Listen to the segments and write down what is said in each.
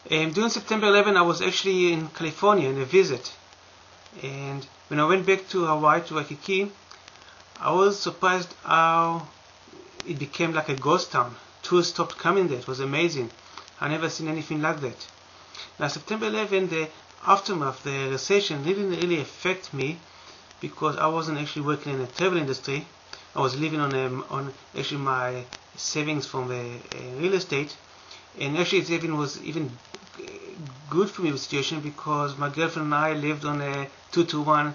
During September 11, I was actually in California on a visit, and when I went back to Hawaii, to Waikiki, I was surprised how it became like a ghost town. Tourists stopped coming there. It was amazing. I never seen anything like that. Now, September 11, the aftermath, the recession didn't really affect me because I wasn't actually working in the travel industry. I was living on actually my savings from the real estate, and actually it was even good for me, the situation, because my girlfriend and I lived on a 2-to-1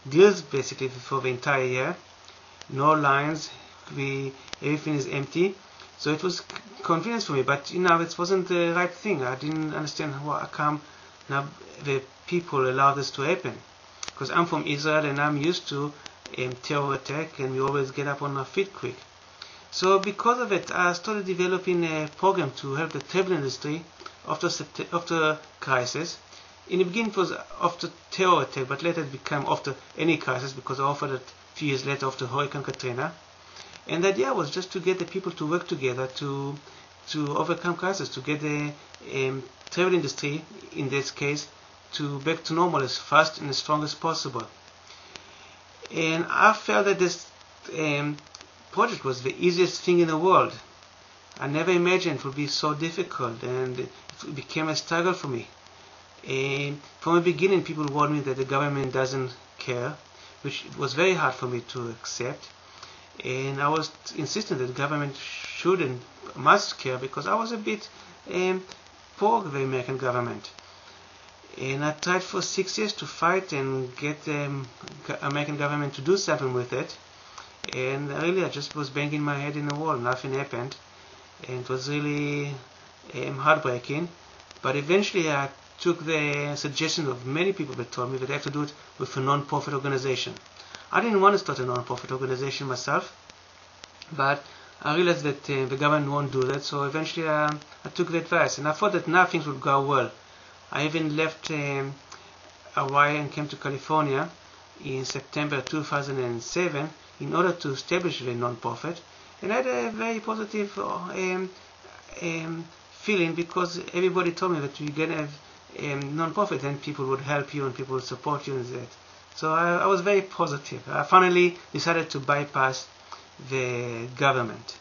deals basically for the entire year. No lines, everything is empty, so it was convenience for me. But it wasn't the right thing. I didn't understand how come now the people allow this to happen, because I'm from Israel and I'm used to terror attack, and we always get up on our feet quick. So because of it, I started developing a program to help the travel industry after crisis. In the beginning it was after terror attack, but later it became after any crisis, because I offered it a few years later after Hurricane Katrina. And the idea was just to get the people to work together to overcome crisis, to get the travel industry, in this case, to back to normal as fast and as strong as possible. And I felt that this project was the easiest thing in the world. I never imagined it would be so difficult, and it became a struggle for me. From the beginning, people warned me that the government doesn't care, which was very hard for me to accept. And I was insistent that the government should and must care, because I was a bit for the American government. And I tried for 6 years to fight and get the American government to do something with it. And really, I just was banging my head in the wall. Nothing happened. And it was really heartbreaking. But eventually, I took the suggestion of many people that told me that I have to do it with a non-profit organization. I didn't want to start a non-profit organization myself, but I realized that the government won't do that. So eventually, I took the advice, and I thought that now things would go well. I even left Hawaii and came to California in September 2007 in order to establish a non-profit, and I had a very positive feeling, because everybody told me that you can have non-profit and people would help you and people would support you in that. So I was very positive. I finally decided to bypass the government,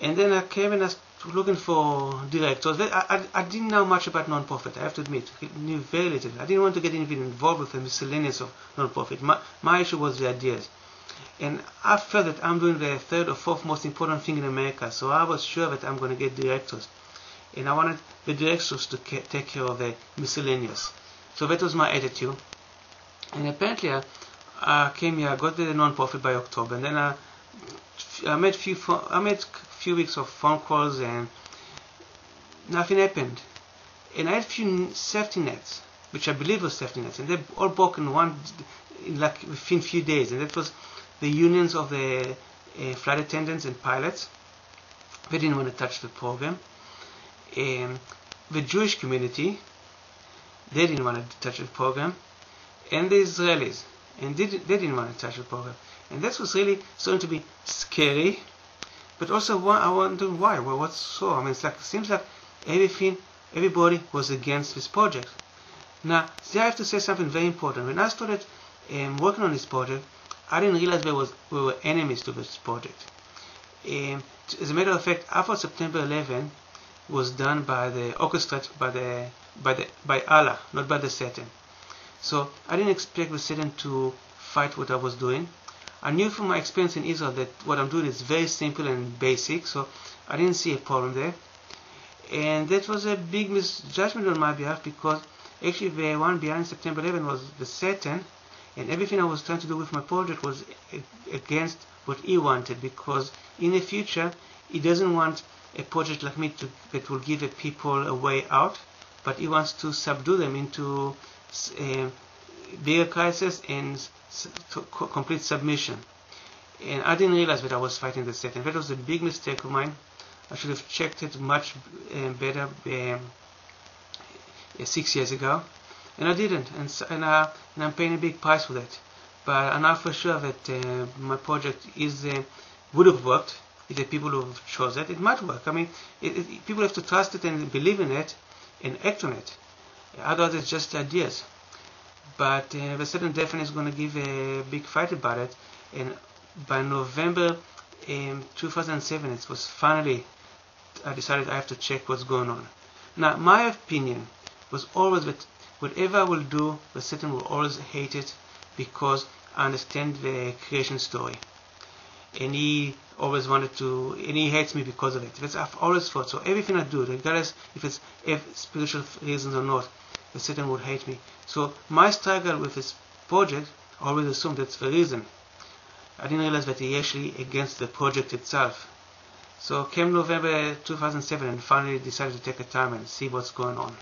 and then I came and I was looking for directors. I didn't know much about non-profit, I have to admit. I knew very little. I didn't want to get even involved with the miscellaneous of non-profit. My issue was the ideas. And I felt that I'm doing the third or fourth most important thing in America, so I was sure that I'm going to get directors. And I wanted the directors to take care of the miscellaneous. So that was my attitude. And apparently I came here, I got the non-profit by October, and then I made few weeks of phone calls, and nothing happened. And I had few safety nets, which I believe were safety nets, and they all broke within few days. And that was the unions of the flight attendants and pilots. They didn't want to touch the program. The Jewish community, they didn't want to touch the program, and the Israelis, and they didn't want to touch the program. And that was really starting to be scary. But also, I wonder why. Well, what's so? I mean, it seems like everybody was against this project. Now, I have to say something very important. When I started working on this project, I didn't realize we were enemies to this project. As a matter of fact, after September 11 was done by the orchestrated by Allah, not by the Satan. So I didn't expect the Satan to fight what I was doing. I knew from my experience in Israel that what I'm doing is very simple and basic, so I didn't see a problem there. And that was a big misjudgment on my behalf, because actually the one behind September 11 was the Satan, and everything I was trying to do with my project was against what he wanted, because in the future he doesn't want a project like me that will give the people a way out, but he wants to subdue them into bigger crisis and complete submission. And I didn't realize that I was fighting the Satan. That was a big mistake of mine. I should have checked it much better 6 years ago, and I didn't. And I'm paying a big price for that. But I know for sure that my project would have worked with the people who chose it, it might work. I mean, people have to trust it and believe in it and act on it. Otherwise, it's just ideas. But the Certain Definitely is going to give a big fight about it. And by November 2007, it was finally, I decided I have to check what's going on. Now, my opinion was always that whatever I will do, the Satan will always hate it because I understand the creation story. And he always wanted to, and he hates me because of it. That's I've always thought. So everything I do, regardless if it's spiritual reasons or not, the Satan would hate me. So my struggle with this project, I always assumed that's the reason. I didn't realize that he actually against the project itself. So came November 2007 and finally decided to take a time and see what's going on.